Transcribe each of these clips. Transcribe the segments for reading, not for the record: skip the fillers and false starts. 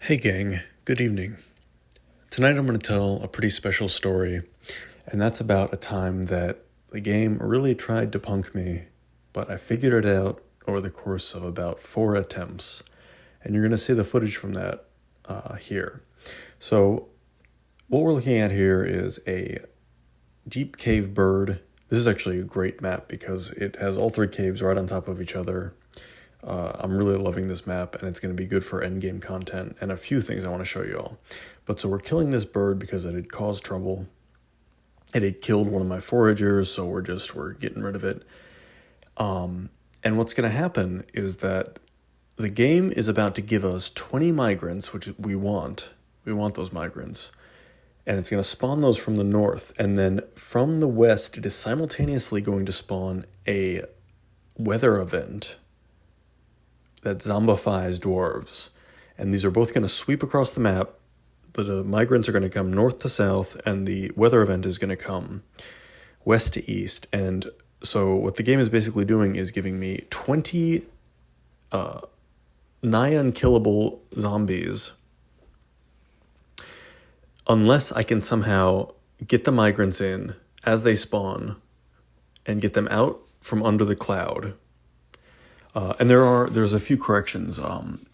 Hey gang, good evening. Tonight I'm going to tell a pretty special story, and that's about a time that the game really tried to punk me, but I figured it out over the course of about 4 attempts, and you're going to see the footage from that here. So what we're looking at here is a deep cave bird. This is actually a great map because it has all 3 caves right on top of each other. I'm really loving this map, and it's going to be good for endgame content and a few things I want to show you all. But so we're killing this bird because it had caused trouble. It had killed one of my foragers, so we're getting rid of it. And what's going to happen is that the game is about to give us 20 migrants, which we want. We want those migrants. And it's going to spawn those from the north. And then from the west, it is simultaneously going to spawn a weather event that zombifies dwarves. And these are both going to sweep across the map. The migrants are going to come north to south, and the weather event is going to come west to east. And so what the game is basically doing is giving me 20 nigh unkillable zombies, unless I can somehow get the migrants in as they spawn and get them out from under the cloud. And there's a few corrections.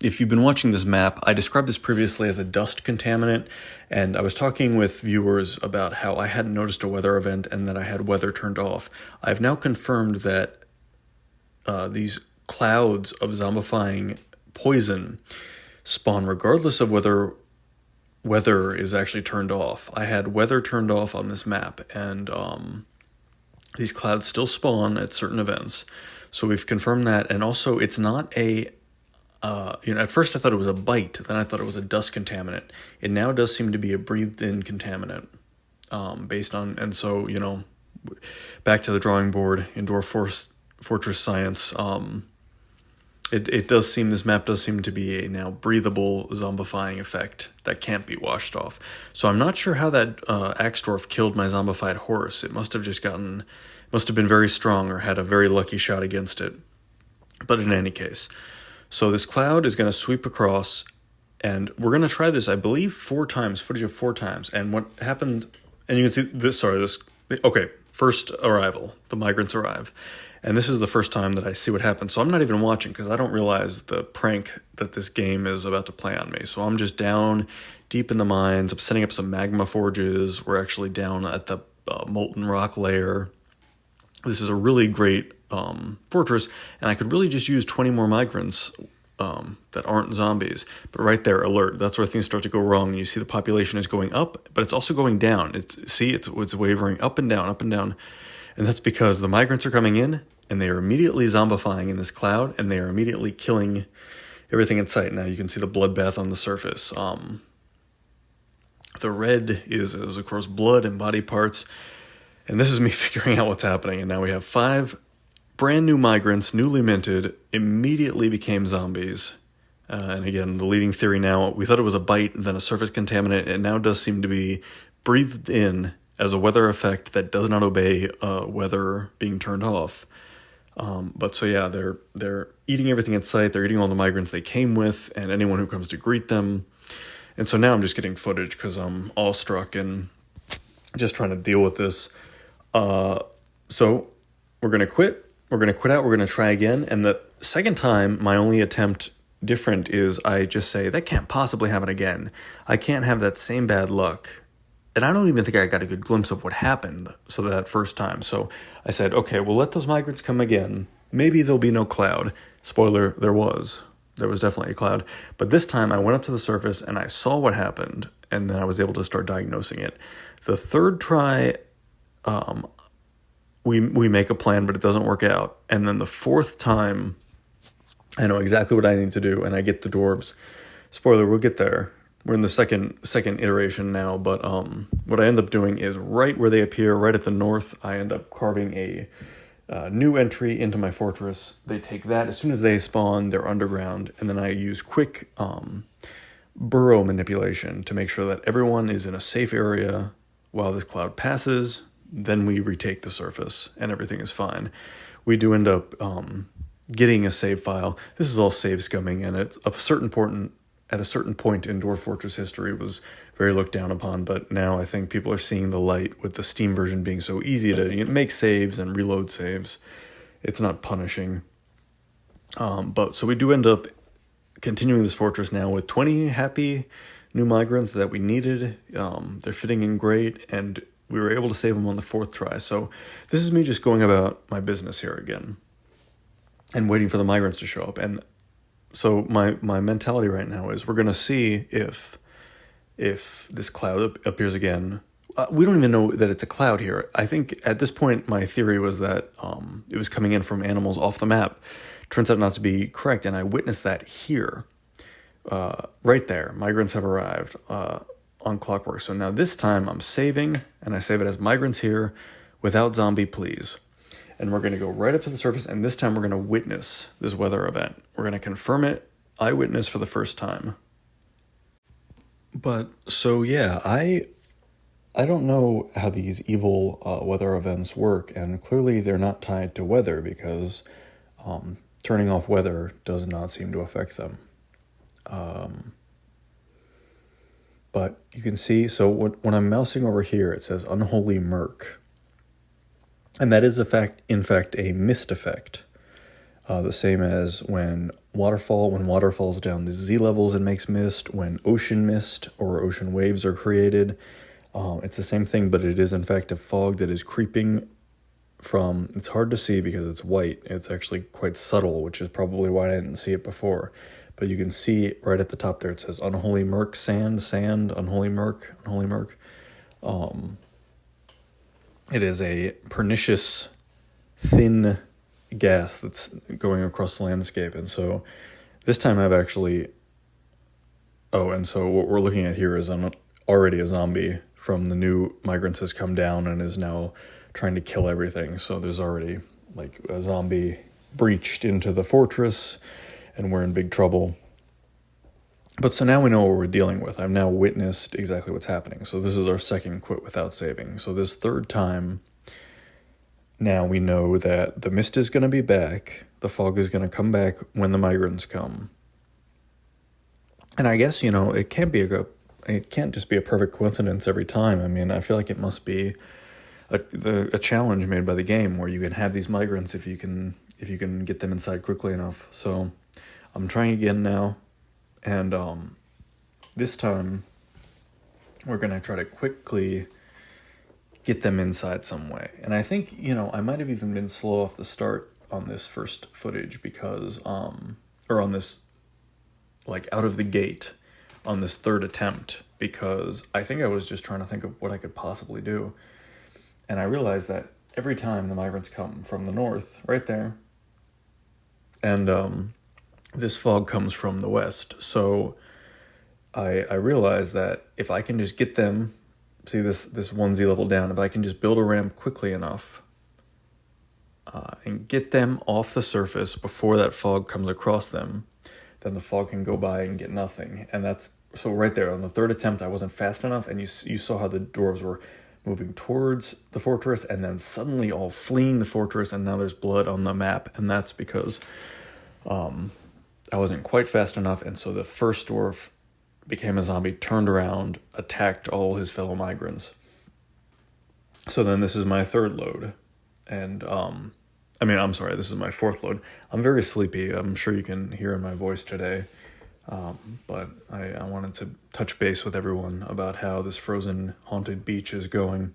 If you've been watching this map, I described this previously as a dust contaminant, and I was talking with viewers about how I hadn't noticed a weather event and that I had weather turned off. I've now confirmed that these clouds of zombifying poison spawn regardless of whether weather is actually turned off. I had weather turned off on this map, and these clouds still spawn at certain events. So we've confirmed that, and also it's not at first I thought it was a bite, then I thought it was a dust contaminant. It now does seem to be a breathed-in contaminant, based on, and so, back to the drawing board in Dwarf Fortress Science, this map does seem to be a now breathable zombifying effect that can't be washed off. So I'm not sure how that axe dwarf killed my zombified horse. It must have been very strong or had a very lucky shot against it. But in any case, so this cloud is going to sweep across, and we're going to try this, I believe, 4 times, footage of 4 times. And what happened, and you can see this, first arrival, the migrants arrive. And this is the first time that I see what happens. So I'm not even watching because I don't realize the prank that this game is about to play on me. So I'm just down deep in the mines. I'm setting up some magma forges. We're actually down at the molten rock layer. This is a really great fortress, and I could really just use 20 more migrants that aren't zombies. But right there, alert. That's where things start to go wrong. You see the population is going up, but it's also going down. It's wavering up and down, and that's because the migrants are coming in, and they are immediately zombifying in this cloud, and they are immediately killing everything in sight. Now you can see the bloodbath on the surface. The red is of course blood and body parts. And this is me figuring out what's happening. And now we have 5 brand new migrants, newly minted, immediately became zombies. And again, the leading theory now, we thought it was a bite, then a surface contaminant. It now does seem to be breathed in as a weather effect that does not obey weather being turned off. But so yeah, they're eating everything in sight. They're eating all the migrants they came with and anyone who comes to greet them. And so now I'm just getting footage because I'm awestruck and just trying to deal with this. So we're going to quit. We're going to quit out. We're going to try again. And the second time, my only attempt different is I just say, that can't possibly happen again. I can't have that same bad luck. And I don't even think I got a good glimpse of what happened that first time. So I said, okay, we'll let those migrants come again. Maybe there'll be no cloud. Spoiler, there was. There was definitely a cloud. But this time I went up to the surface and I saw what happened. And then I was able to start diagnosing it. The third try, we make a plan, but it doesn't work out. And then the 4th time, I know exactly what I need to do, and I get the dwarves. Spoiler, we'll get there. We're in the second iteration now, but what I end up doing is right where they appear, right at the north, I end up carving a new entry into my fortress. They take that. As soon as they spawn, they're underground, and then I use quick burrow manipulation to make sure that everyone is in a safe area while this cloud passes. Then we retake the surface and everything is fine. We do end up getting a save file. This is all save-scumming, and it's a certain point at a certain point in Dwarf Fortress history was very looked down upon, but now I think people are seeing the light with the Steam version being so easy to make saves and reload saves. It's not punishing. But so we do end up continuing this fortress now with 20 happy new migrants that we needed. They're fitting in great, and we were able to save them on the 4th try. So this is me just going about my business here again and waiting for the migrants to show up. And so my mentality right now is we're going to see if this cloud appears again. We don't even know that it's a cloud here. I think at this point, my theory was that it was coming in from animals off the map. Turns out not to be correct, and I witnessed that here. Right there, migrants have arrived on clockwork. So now this time I'm saving, and I save it as migrants here without zombie please. And we're going to go right up to the surface, and this time we're going to witness this weather event. We're going to confirm it, eyewitness for the first time. But, so yeah, I don't know how these evil weather events work, and clearly they're not tied to weather because turning off weather does not seem to affect them. But you can see, so when I'm mousing over here, it says unholy murk. And that is, in fact, a mist effect. The same as when water falls down the Z levels, it makes mist. When ocean mist or ocean waves are created, it's the same thing, but it is, in fact, a fog that is creeping from, it's hard to see because it's white. It's actually quite subtle, which is probably why I didn't see it before. But you can see right at the top there, it says unholy murk, sand, unholy murk. It is a pernicious, thin gas that's going across the landscape. And so this time I've actually, and so what we're looking at here is already a zombie from the new migrants has come down and is now trying to kill everything. So there's already like a zombie breached into the fortress, and we're in big trouble. But so now we know what we're dealing with. I've now witnessed exactly what's happening. So this is our second quit without saving. So this third time, now we know that the mist is going to be back. The fog is going to come back when the migrants come. And I guess, it can't just be a perfect coincidence every time. I mean, I feel like it must be a challenge made by the game where you can have these migrants if you can get them inside quickly enough. So I'm trying again now, and this time we're going to try to quickly get them inside some way. And I think, I might have even been slow off the start on this first footage because, or on this, like out of the gate on this third attempt, because I think I was just trying to think of what I could possibly do. And I realized that every time the migrants come from the north, right there, and this fog comes from the west. So I realized that if I can just get them, see this 1 Z level down, if I can just build a ramp quickly enough and get them off the surface before that fog comes across them, then the fog can go by and get nothing. And that's, so right there, on the third attempt, I wasn't fast enough, and you saw how the dwarves were moving towards the fortress, and then suddenly all fleeing the fortress, and now there's blood on the map, and that's because I wasn't quite fast enough, and so the first dwarf became a zombie, turned around, attacked all his fellow migrants. So then this is my third load, and this is my fourth load. I'm very sleepy. I'm sure you can hear in my voice today, but I wanted to touch base with everyone about how this frozen haunted beach is going.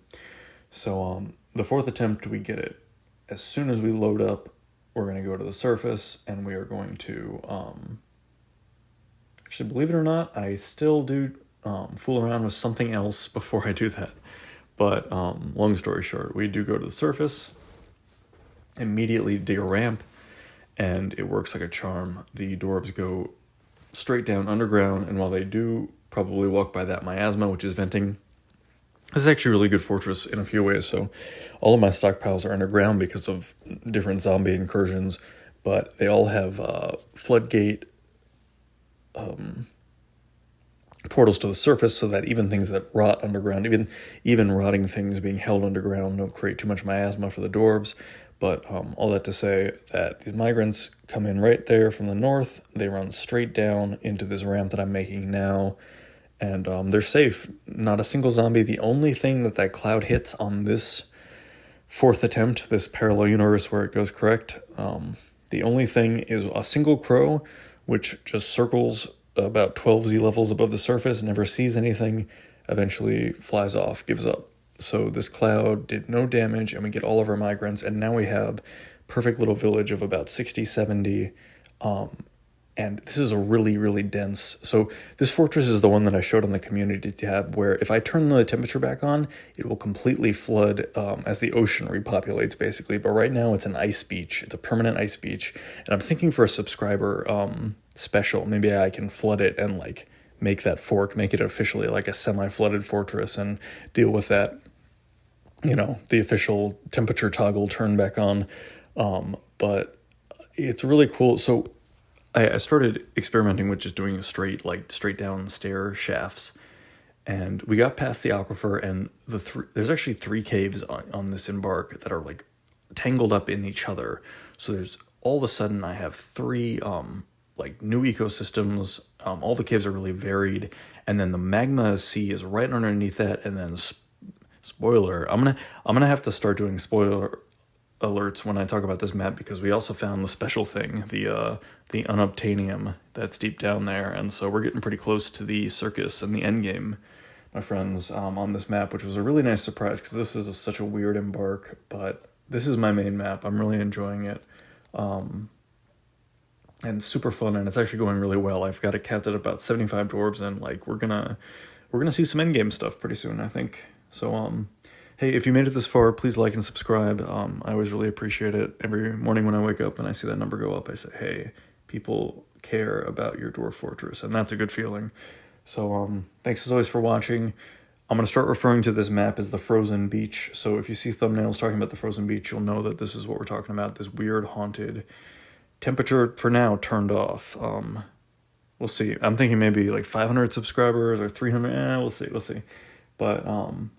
So the fourth attempt, we get it. As soon as we load up, we're going to go to the surface, and we are going to, actually, believe it or not, I still do fool around with something else before I do that. But long story short, we do go to the surface, immediately dig a ramp, and it works like a charm. The dwarves go straight down underground, and while they do probably walk by that miasma, which is venting, this is actually a really good fortress in a few ways. So all of my stockpiles are underground because of different zombie incursions, but they all have floodgate portals to the surface, so that even things that rot underground, even rotting things being held underground, don't create too much miasma for the dwarves. But all that to say that these migrants come in right there from the north. They run straight down into this ramp that I'm making now. And they're safe. Not a single zombie. The only thing that cloud hits on this fourth attempt, this parallel universe where it goes correct, the only thing is a single crow, which just circles about 12 Z levels above the surface, never sees anything, eventually flies off, gives up. So this cloud did no damage, and we get all of our migrants, and now we have perfect little village of about 60, 70, and this is a really, really dense. So this fortress is the one that I showed on the community tab, where if I turn the temperature back on, it will completely flood as the ocean repopulates, basically. But right now it's an ice beach. It's a permanent ice beach. And I'm thinking for a subscriber special, maybe I can flood it and like make that fork, make it officially like a semi-flooded fortress and deal with that, the official temperature toggle turn back on. But it's really cool. So I started experimenting with just doing straight down stair shafts, and we got past the aquifer, and there's actually 3 caves on this embark that are like tangled up in each other. So there's all of a sudden I have 3 like new ecosystems. All the caves are really varied, and then the magma sea is right underneath that. And then spoiler, I'm gonna have to start doing spoiler alerts when I talk about this map, because we also found the special thing, the unobtainium that's deep down there, and so we're getting pretty close to the circus and the end game, my friends, on this map, which was a really nice surprise, because this is such a weird embark, but this is my main map. I'm really enjoying it, and super fun, and it's actually going really well. I've got it capped at about 75 dwarves, and like we're gonna see some end game stuff pretty soon, I think. So hey, if you made it this far, please like and subscribe. I always really appreciate it. Every morning when I wake up and I see that number go up, I say, hey, people care about your dwarf fortress, and that's a good feeling. So thanks as always for watching. I'm going to start referring to this map as the frozen beach. So if you see thumbnails talking about the frozen beach, you'll know that this is what we're talking about, this weird haunted temperature for now turned off. We'll see. I'm thinking maybe like 500 subscribers or 300. We'll see. But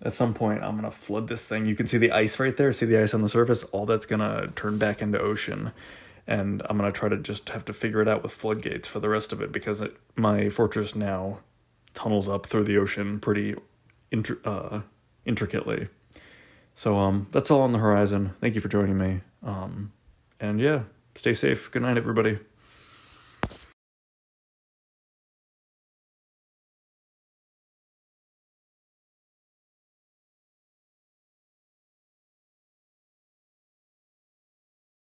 at some point, I'm going to flood this thing. You can see the ice right there. See the ice on the surface? All that's going to turn back into ocean. And I'm going to try to just have to figure it out with floodgates for the rest of it, because my fortress now tunnels up through the ocean pretty intricately. So that's all on the horizon. Thank you for joining me. And yeah, stay safe. Good night, everybody.